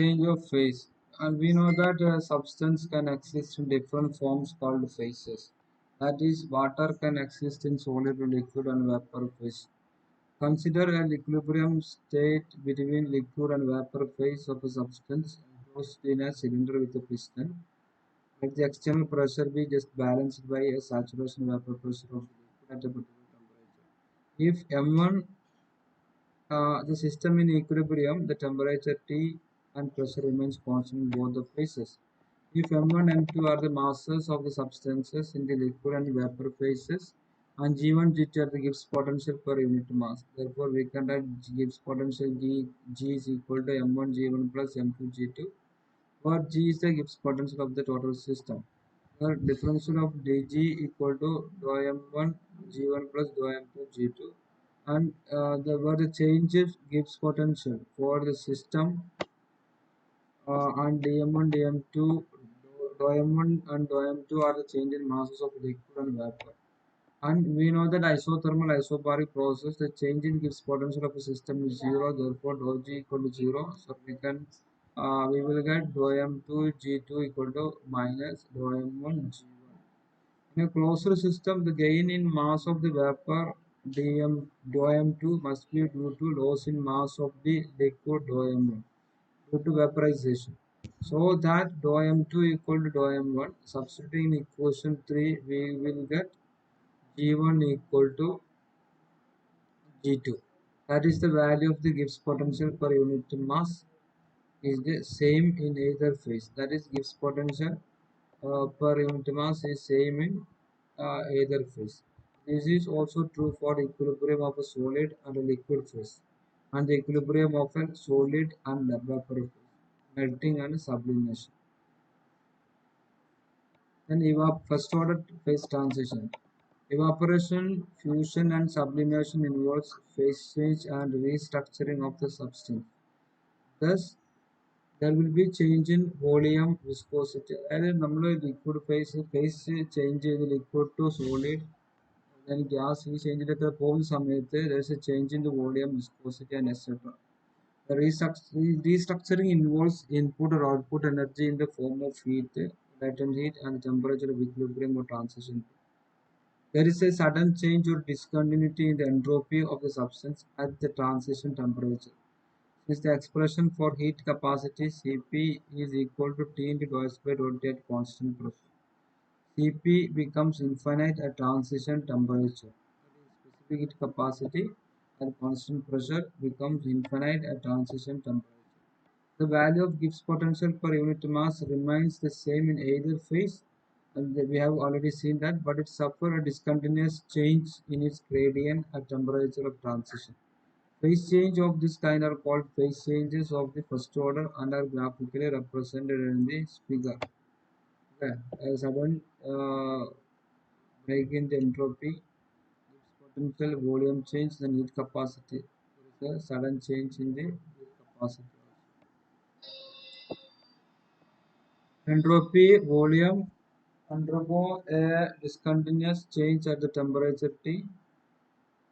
Change of phase. And we know that a substance can exist in different forms called phases. That is, water can exist in solid, liquid, and vapor phase. Consider an equilibrium state between liquid and vapor phase of a substance enclosed in a cylinder with a piston. Let the external pressure be just balanced by a saturation vapor pressure of the liquid at a particular temperature. If M1 the system in equilibrium, the temperature T and pressure remains constant in both the phases. If M1 and M2 are the masses of the substances in the liquid and vapor phases, and G1, G2 are the Gibbs potential per unit mass. Therefore, we can write Gibbs potential G is equal to M1 G1 plus M2 G2, where G is the Gibbs potential of the total system. The differential of dG equal to dou M1 G1 plus dou M2 G2, and where the changes gives potential for the system and dm1 dm2 dm1 and dm2 are the change in masses of liquid and vapor, and we know that isothermal isobaric process the change in gives potential of a system is zero, therefore dou g equal to zero, so we will get dou m2 g2 equal to minus dou m1 g1. In a closed system, the gain in mass of the vapor dm2 must be due to loss in mass of the liquid dm1 due to vaporization. So that dou m2 equal to dou m1. Substituting in equation 3, we will get g1 equal to g2. That is the value of the Gibbs potential per unit mass is the same in either phase. That is Gibbs potential per unit mass is same in either phase. This is also true for equilibrium of a solid and a liquid phase, and the equilibrium of a solid and vapor phase, melting and sublimation. Then first order phase transition. Evaporation, fusion, and sublimation involves phase change and restructuring of the substance. Thus, there will be change in volume, viscosity. അതായത് നമ്മൾ liquid phase change ചെയ്ത് liquid to solid then gas ഈ ചേഞ്ചിലൊക്കെ പോകുന്ന സമയത്ത് there is a change in the volume, viscosity, and etc. The restructuring involves input or output energy in the form of heat, latent heat, and temperature of equilibrium or transition. There is a sudden change or discontinuity in the entropy of the substance at the transition temperature. Since the expression for heat capacity Cp is equal to T into dou S by dou T at constant pressure. Cp becomes infinite at transition temperature. Specific heat capacity at constant pressure becomes infinite at transition temperature. The value of Gibbs potential per unit mass remains the same in either phase, and we have already seen that, but it suffers a discontinuous change in its gradient at temperature of transition. Phase change of this kind are called phase changes of the first order and are graphically represented in this figure. Okay. A sudden break in the entropy, Gibbs potential, volume change, then heat capacity. There is a sudden change in the heat capacity. Entropy, volume undergo a discontinuous change at the temperature T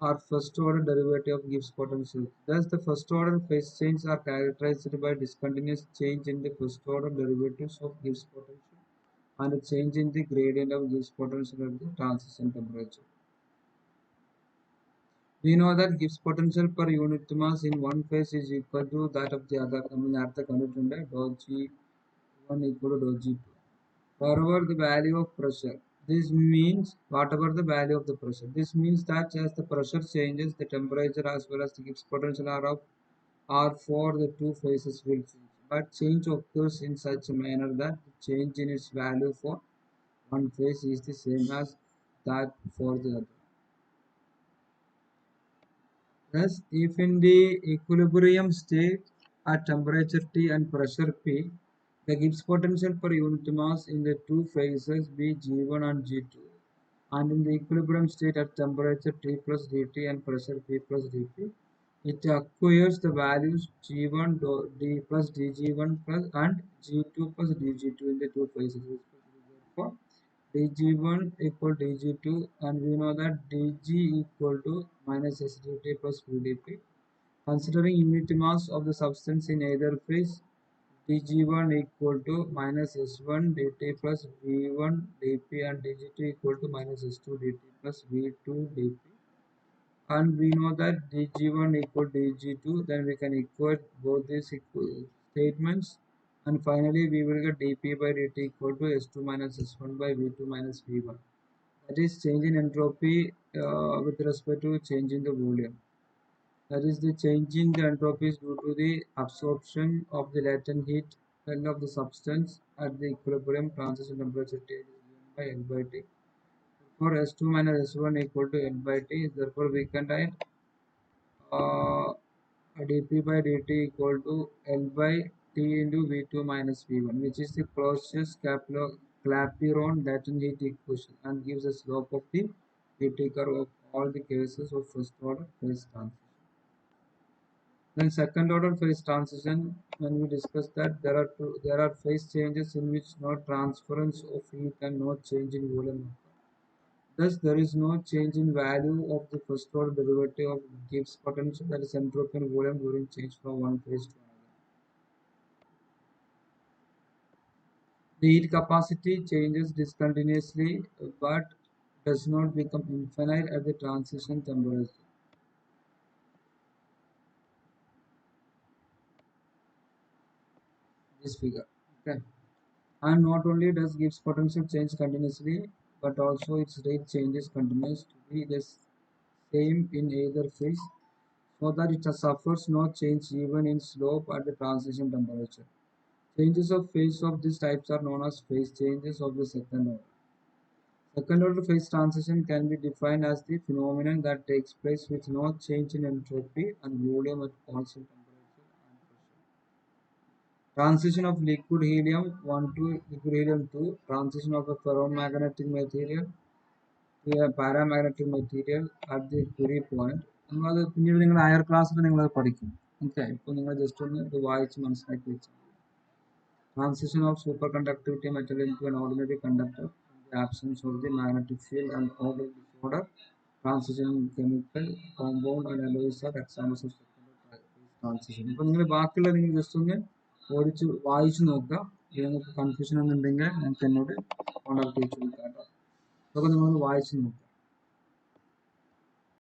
are first order derivative of Gibbs potential. Thus, the first order phase changes are characterized by discontinuous change in the first order derivatives of Gibbs potential and a change in the gradient of Gibbs potential at the transition temperature. We know that Gibbs potential per unit mass in one phase is equal to that of the other. I mean, at the condition dou G1 equal to dou G2. Whatever the value of pressure, this means whatever the value of the pressure. This means that as the pressure changes, the temperature as well as the Gibbs potential are for the two phases will change. But change occurs in such a manner that the change in its value for one phase is the same as that for the other. Thus, if in the equilibrium state at temperature T and pressure P, the Gibbs potential per unit mass in the two phases be G1 and G2, and in the equilibrium state at temperature T plus Dt and pressure P plus Dp, it acquires the values G1 D plus Dg1 plus and G2 plus Dg2 in the two phases. Therefore, Dg1 equal Dg2, and we know that Dg equal to minus SdT plus Vdp. Considering unit mass of the substance in either phase, dg1 equal to minus s1 dt plus v1 dp and dg2 equal to minus s2 dt plus v2 dp. And we know that dg1 equal to dg2, then we can equate both these statements, and finally we will get dp by dt equal to s2 minus s1 by v2 minus v1. That is change in entropy with respect to change in the volume. That is the change in the entropy is due to the absorption of the latent heat of the substance at the equilibrium transition temperature T is given by L by T. For S2 minus S1 equal to L by T, therefore we can write uh, dp by dt equal to L by T into V2 minus V1, which is the Clapeyron latent heat equation and gives a slope of the Pt curve of all the cases of first order phase transition. Then second order phase transition, when we discuss that there are phase changes in which no transference of heat and no change in volume. Thus, there is no change in value of the first order derivative of Gibbs potential, that is entropy and volume during change from one phase to another. The heat capacity changes discontinuously but does not become infinite at the transition temperature. This figure. Okay. And not only does Gibbs potential change continuously, but also its rate changes continues to be the same in either phase, so that it suffers no change even in slope at the transition temperature. Changes of phase of these types are known as phase changes of the second order. Second order phase transition can be defined as the phenomenon that takes place with no change in entropy and volume at constant temperature and pressure. Transition of liquid helium 1 to liquid helium 2, transition of a ferromagnetic material to a paramagnetic material at the Curie point. നിങ്ങളത് പിന്നീട് നിങ്ങൾ higher ക്ലാസ്സിൽ നിങ്ങളത് പഠിക്കും. Okay, ഇപ്പോൾ നിങ്ങൾ just ഒന്ന് ഇത് വായിച്ച് മനസ്സിലാക്കി വെച്ചാൽ. Transition of superconductivity metal into an ordinary conductor in the absence of the magnetic field and order disorder. Transition in chemical compound and alloys are examples of secondary transition. ഇപ്പോൾ നിങ്ങൾ ബാക്കിയുള്ള നിങ്ങൾ ജസ്റ്റ് ഒന്ന് ഓടിച്ച് വായിച്ചു നോക്കുക. നിങ്ങൾക്ക് കൺഫ്യൂഷൻ ഒന്നും ഉണ്ടെങ്കിൽ നിങ്ങൾക്ക് എന്നോട് കോൺടാക്ട് ചെയ്ത് ചോദിക്കാം കേട്ടോ. അതൊക്കെ നിങ്ങളൊന്ന് വായിച്ചു നോക്കുക.